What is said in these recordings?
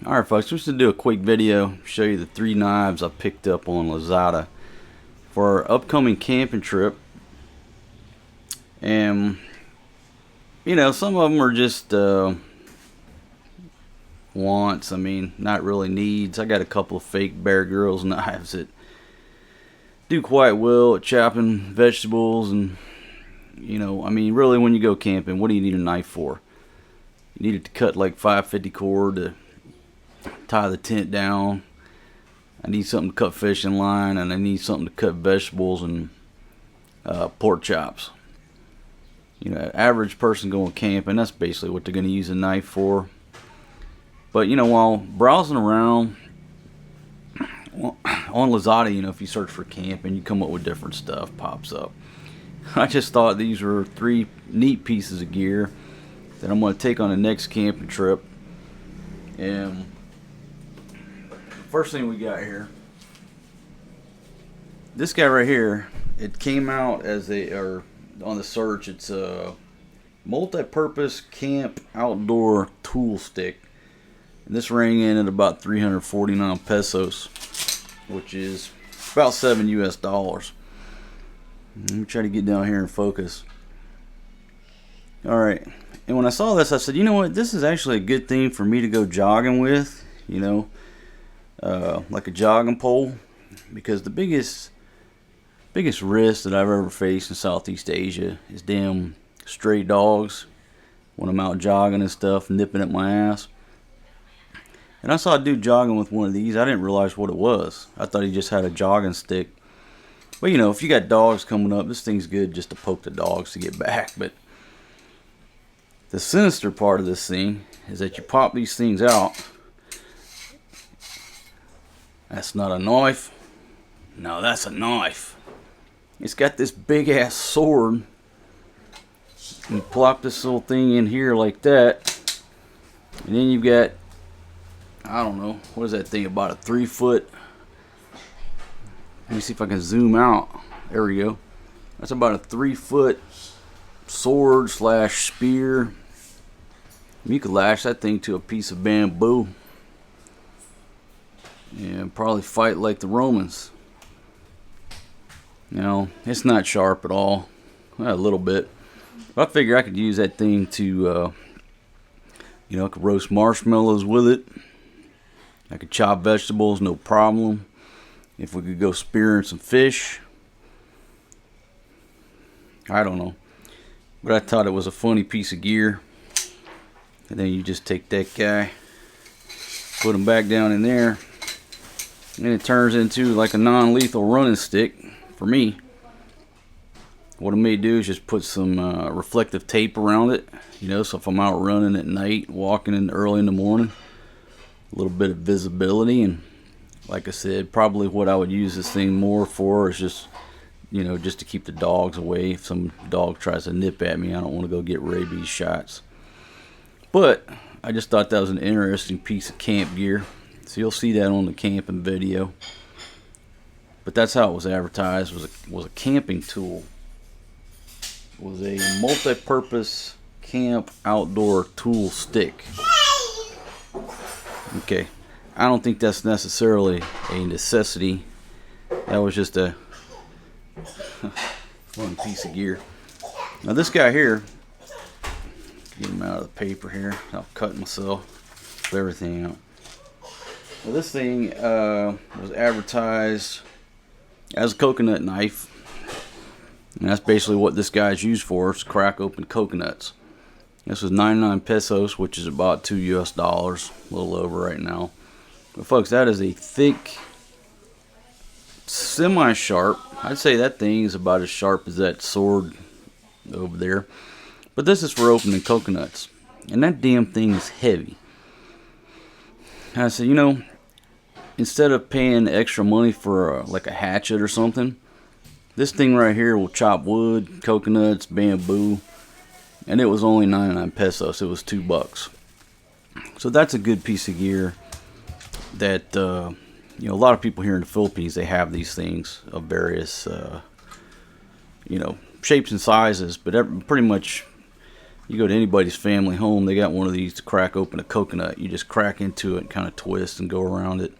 Alright folks, just to do a quick video, show you the 3 knives I picked up on Lazada for our upcoming camping trip. And, you know, some of them are just wants, not really needs. I got a couple of fake Bear Grylls knives that do quite well at chopping vegetables and, really when you go camping, what do you need a knife for? You need it to cut like 550 cord to tie the tent down. I need something to cut fishing line, and I need something to cut vegetables and pork chops. You know, average person going camping, that's basically what they're going to use a knife for. But while browsing around on Lazada, if you search for camping, you come up with different stuff pops up. I just thought these were 3 neat pieces of gear that I'm going to take on the next camping trip. And first thing we got here, this guy right here, it came out as on the search, it's a multi-purpose camp outdoor tool stick, and this rang in at about 349 pesos, which is about $7 US. Let me try to get down here and focus. Alright, and when I saw this, I said, you know what, this is actually a good thing for me to go jogging with, like a jogging pole, because the biggest risk that I've ever faced in Southeast Asia is damn stray dogs when I'm out jogging and stuff, nipping at my ass. And I saw a dude jogging with one of these. I didn't realize what it was. I thought he just had a jogging stick. But if you got dogs coming up, this thing's good just to poke the dogs to get back. But the sinister part of this thing is that you pop these things out. That's not a knife. No, that's a knife. It's got this big ass sword. You plop this little thing in here like that. And then you've got, I don't know, what is that thing, about a 3 foot. Let me see if I can zoom out. There we go. That's about a 3 foot sword / spear. You could lash that thing to a piece of bamboo and probably fight like the Romans. It's not sharp at all. A little bit. But I figure I could use that thing to, I could roast marshmallows with it. I could chop vegetables, no problem. If we could go spearing some fish. I don't know. But I thought it was a funny piece of gear. And then you just take that guy, put him back down in there, and it turns into like a non-lethal running stick for me. What I may do is just put some reflective tape around it, so if I'm out running at night, walking early in the morning, a little bit of visibility. And like I said, probably what I would use this thing more for is just, just to keep the dogs away. If some dog tries to nip at me, I don't want to go get rabies shots. But I just thought that was an interesting piece of camp gear. So you'll see that on the camping video. But that's how it was advertised. Was a camping tool. It was a multi-purpose camp outdoor tool stick. Okay, I don't think that's necessarily a necessity. That was just a fun piece of gear. Now this guy here, get him out of the paper here. I'll cut myself with everything out. Well, this thing was advertised as a coconut knife, and that's basically what this guy's used for, is crack open coconuts. This was 99 pesos, which is about $2 US, a little over right now. But folks, that is a thick, semi-sharp. I'd say that thing is about as sharp as that sword over there. But this is for opening coconuts, and that damn thing is heavy. And I said, instead of paying extra money for like a hatchet or something, this thing right here will chop wood, coconuts, bamboo, and it was only 99 pesos. It was $2. So that's a good piece of gear that a lot of people here in the Philippines, they have these things of various shapes and sizes, but pretty much You go to anybody's family home, they got one of these to crack open a coconut. You just crack into it, kind of twist and go around it.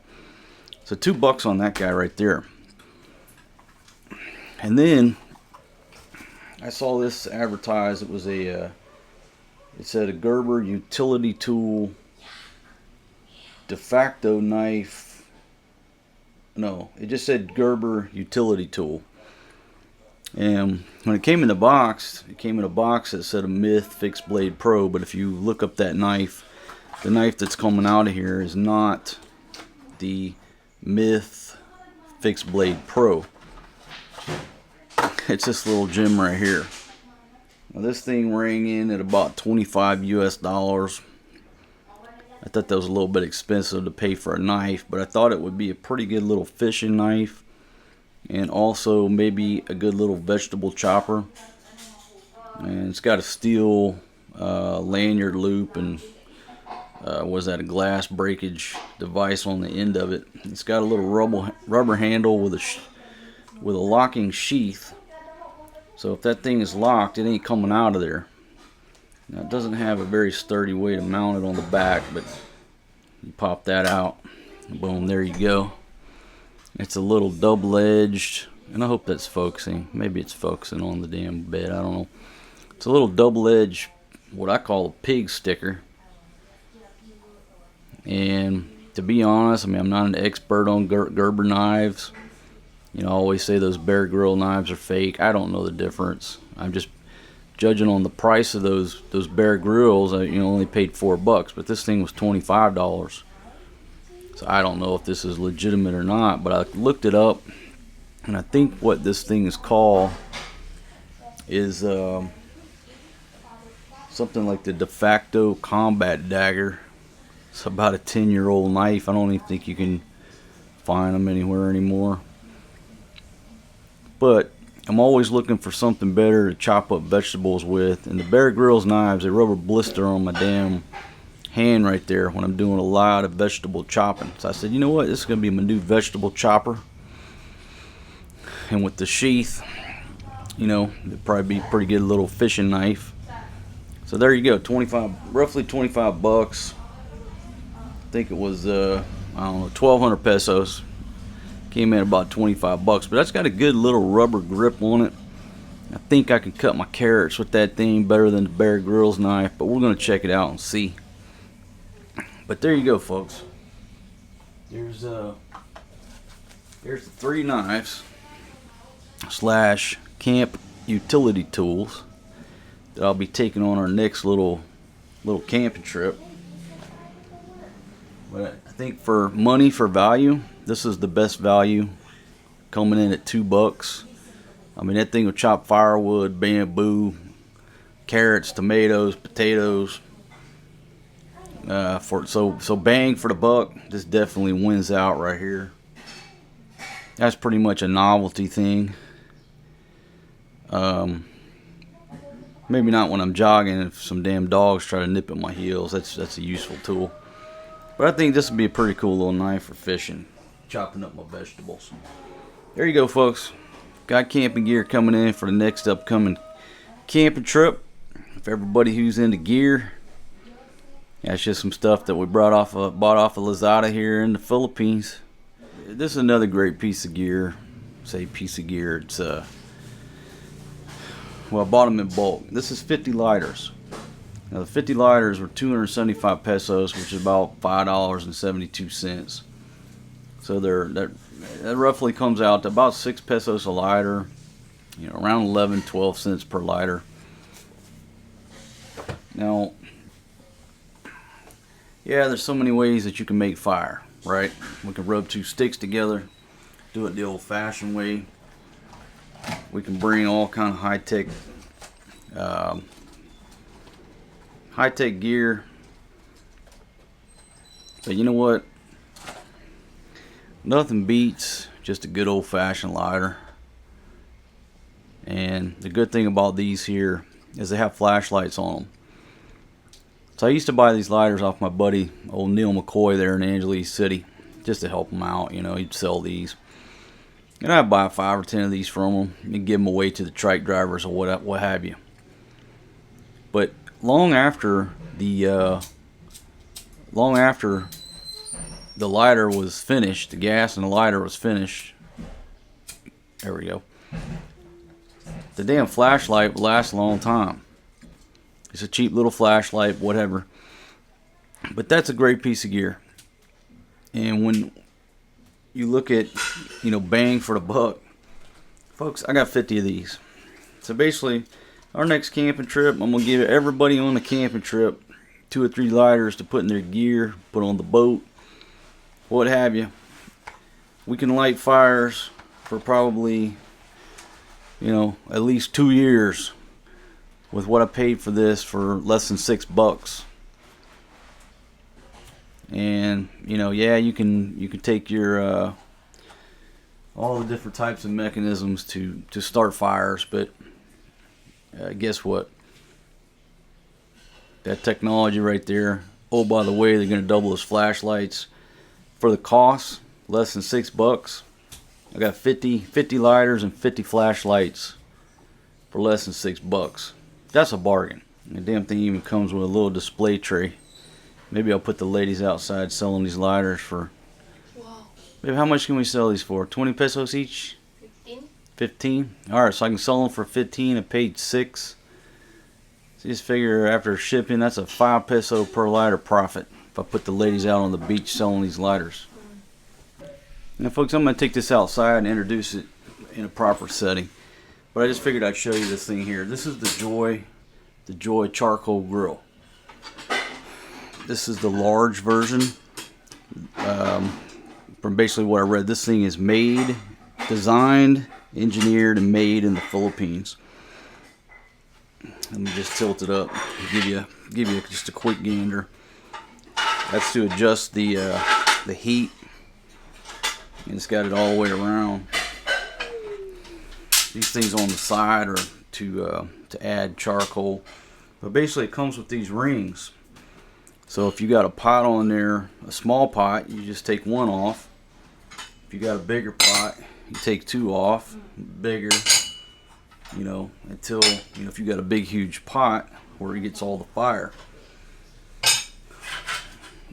So $2 on that guy right there. And then I saw this advertised. It was it said a Gerber utility tool de facto knife. No, it just said Gerber utility tool. And when it came in the box, that said a Myth Fixed Blade Pro. But if you look up that knife, the knife that's coming out of here is not the Myth Fixed Blade Pro. It's this little gem right here. Now this thing rang in at about $25 US. I thought that was a little bit expensive to pay for a knife, but I thought it would be a pretty good little fishing knife. And also maybe a good little vegetable chopper. And it's got a steel lanyard loop and was that a glass breakage device on the end of it. It's got a little rubber handle with a locking sheath. So if that thing is locked, it ain't coming out of there. Now it doesn't have a very sturdy way to mount it on the back, but you pop that out. Boom, there you go. It's a little double-edged, and I hope that's focusing. Maybe it's focusing on the damn bed, I don't know. It's a little double-edged, what I call a pig sticker. And to be honest, I mean, I'm not an expert on Gerber knives. You know, I always say those Bear Grylls knives are fake. I don't know the difference. I'm just judging on the price of those Bear Grylls. I only paid $4, but this thing was $25. So I don't know if this is legitimate or not, but I looked it up, and I think what this thing is called is something like the de facto combat dagger. It's about a 10-year-old knife. I don't even think you can find them anywhere anymore. But I'm always looking for something better to chop up vegetables with, and the Bear Grylls knives, they rubber blister on my damn hand right there when I'm doing a lot of vegetable chopping. So I said, you know what, this is going to be my new vegetable chopper. And with the sheath, it'd probably be a pretty good little fishing knife. So there you go, roughly $25. I think it was, I don't know, 1,200 pesos. Came in about $25, but that's got a good little rubber grip on it. I think I can cut my carrots with that thing better than the Bear Grylls knife, but we're going to check it out and see. But there you go, folks. Here's the 3 knives / camp utility tools that I'll be taking on our next little camping trip. But I think for money, for value, this is the best value, coming in at $2. I mean, that thing will chop firewood, bamboo, carrots, tomatoes, potatoes. So bang for the buck. This definitely wins out right here. That's pretty much a novelty thing. Maybe not when I'm jogging. If some damn dogs try to nip at my heels, that's a useful tool. But I think this would be a pretty cool little knife for fishing, chopping up my vegetables. There you go, folks. Got camping gear coming in for the next upcoming camping trip. If everybody who's into gear, that's just some stuff that we bought off of Lazada here in the Philippines. This is another great piece of gear. Say piece of gear. It's well, I bought them in bulk. This is 50 lighters. Now the 50 lighters were 275 pesos, which is about $5.72. So that roughly comes out to about 6 pesos a lighter. Around 11, 12 cents per lighter. Now, yeah, there's so many ways that you can make fire, right? We can rub 2 sticks together, do it the old-fashioned way. We can bring all kind of high-tech gear. But you know what? Nothing beats just a good old-fashioned lighter. And the good thing about these here is they have flashlights on them. So I used to buy these lighters off my buddy, old Neil McCoy there in Angeles City, just to help him out. He'd sell these. And I'd buy 5 or 10 of these from him and give them away to the trike drivers or what have you. But long after the lighter was finished, the gas and the lighter was finished. There we go. The damn flashlight will last a long time. It's a cheap little flashlight, whatever. But that's a great piece of gear. And when you look at, bang for the buck, folks, I got 50 of these. So basically, our next camping trip, I'm going to give everybody on the camping trip 2 or 3 lighters to put in their gear, put on the boat, what have you. We can light fires for probably, at least 2 years with what I paid for this for less than $6. And yeah, you can take your all the different types of mechanisms to start fires, but guess what? That technology right there. Oh, by the way, they're going to double those flashlights for the cost, less than $6. I got 50 lighters and 50 flashlights for less than $6. That's a bargain. The damn thing even comes with a little display tray. Maybe I'll put the ladies outside selling these lighters for. Wow. Babe, how much can we sell these for? 20 pesos each? 15. 15? Alright, so I can sell them for 15. I paid 6. So just figure after shipping, that's a 5 peso per lighter profit if I put the ladies out on the beach selling these lighters. Now folks, I'm going to take this outside and introduce it in a proper setting. But I just figured I'd show you this thing here. This is the Joy charcoal grill. This is the large version. From basically what I read, this thing is made, designed, engineered, and made in the Philippines. Let me just tilt it up, give you just a quick gander. That's to adjust the heat, and it's got it all the way around. These things on the side are to add charcoal, but basically it comes with these rings. So if you got a pot on there, a small pot, you just take 1 off. If you got a bigger pot, you take 2 off, bigger, until, if you got a big huge pot where it gets all the fire.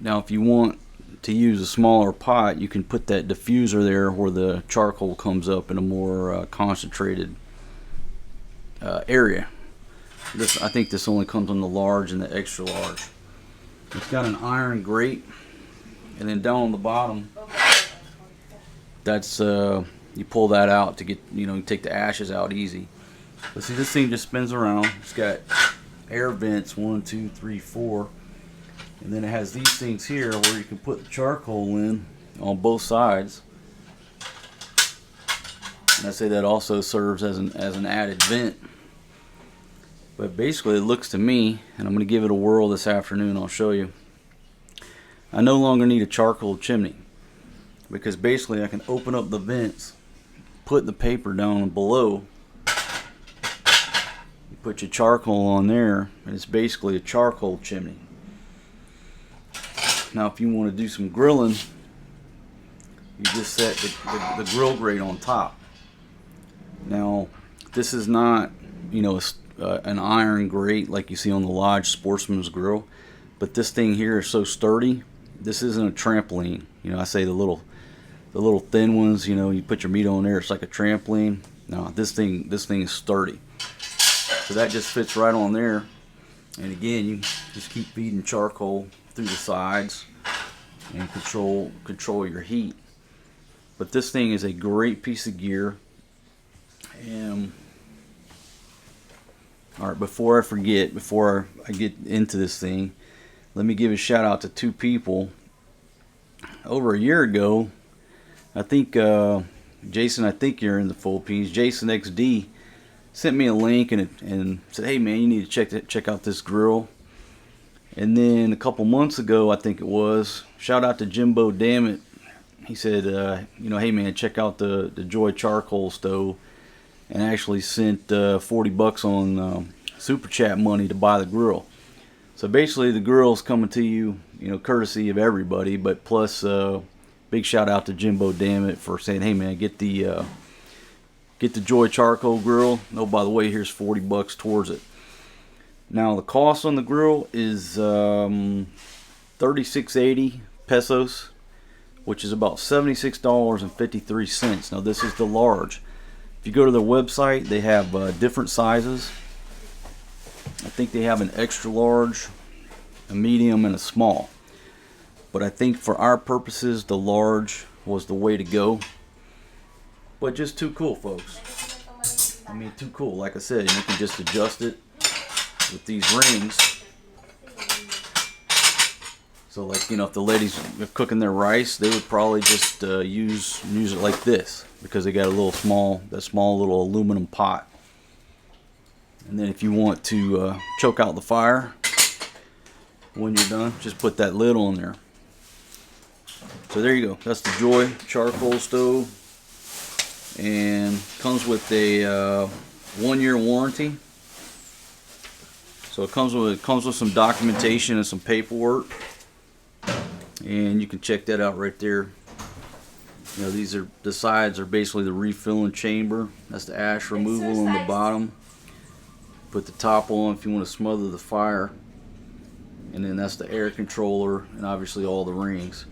Now if you want to use a smaller pot, you can put that diffuser there where the charcoal comes up in a more concentrated area. I think this only comes on the large and the extra large. It's got an iron grate, and then down on the bottom, that's you pull that out to get, you take the ashes out easy. But see, this thing just spins around. It's got air vents, 1, 2, 3, 4, and then it has these things here where you can put the charcoal in on both sides. And I say that also serves as an added vent. But basically it looks to me, and I'm going to give it a whirl this afternoon, I'll show you. I no longer need a charcoal chimney, because basically I can open up the vents, put the paper down below, you put your charcoal on there, and it's basically a charcoal chimney. Now if you want to do some grilling, you just set the grill grate on top. Now this is not, an iron grate like you see on the Lodge Sportsman's Grill, but this thing here is so sturdy. This isn't a trampoline. I say the little thin ones, you put your meat on there, it's like a trampoline. No, this thing is sturdy. So that just fits right on there. And again, you just keep feeding charcoal through the sides and control your heat. But this thing is a great piece of gear. And alright, before I forget, before I get into this thing, let me give a shout out to 2 people. Over a year ago, I think Jason, I think you're in the Philippines, Jason XD sent me a link and said, hey man, you need to check out this grill. And then a couple months ago, I think it was, shout out to Jimbo Dammit. He said, hey man, check out the Joy charcoal stove, and actually sent $40 on super chat money to buy the grill. So basically the grill's coming to you, courtesy of everybody, but plus big shout out to Jimbo Dammit for saying, hey man, get the Joy charcoal grill. Oh, by the way, here's $40 towards it. Now the cost on the grill is 36.80 pesos, which is about $76.53. Now this is the large. If you go to their website, they have different sizes. I think they have an extra large, a medium, and a small. But I think for our purposes, the large was the way to go. But just too cool, folks. I mean, too cool. Like I said, you can just adjust it with these rings. So, like, you know, if the ladies are cooking their rice, they would probably just use it like this, because they got a little small little aluminum pot. And then if you want to choke out the fire when you're done, just put that lid on there. So there you go. That's the Joy charcoal stove, and comes with a 1-year warranty. So it comes with some documentation and some paperwork, and you can check that out right there. You know, the sides are basically the refilling chamber. That's the ash removal on the bottom. Put the top on if you want to smother the fire, and then that's the air controller, and obviously all the rings.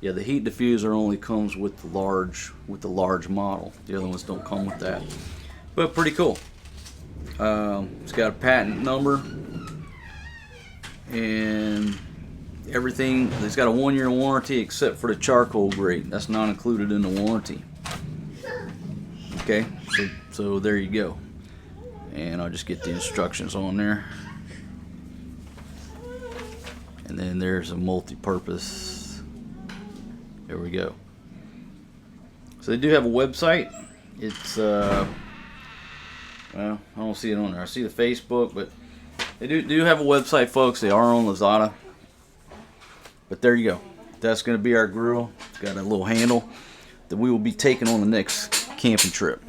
Yeah, the heat diffuser only comes with the large model. The other ones don't come with that. But pretty cool. It's got a patent number and everything. It's got a 1-year warranty except for the charcoal grate. That's not included in the warranty. Okay, so there you go. And I'll just get the instructions on there. And then there's a multi-purpose. There we go. So they do have a website. It's well, I don't see it on there. I see the Facebook, but they do have a website, folks. They are on Lazada. But there you go. That's going to be our grill. It's got a little handle that we will be taking on the next camping trip.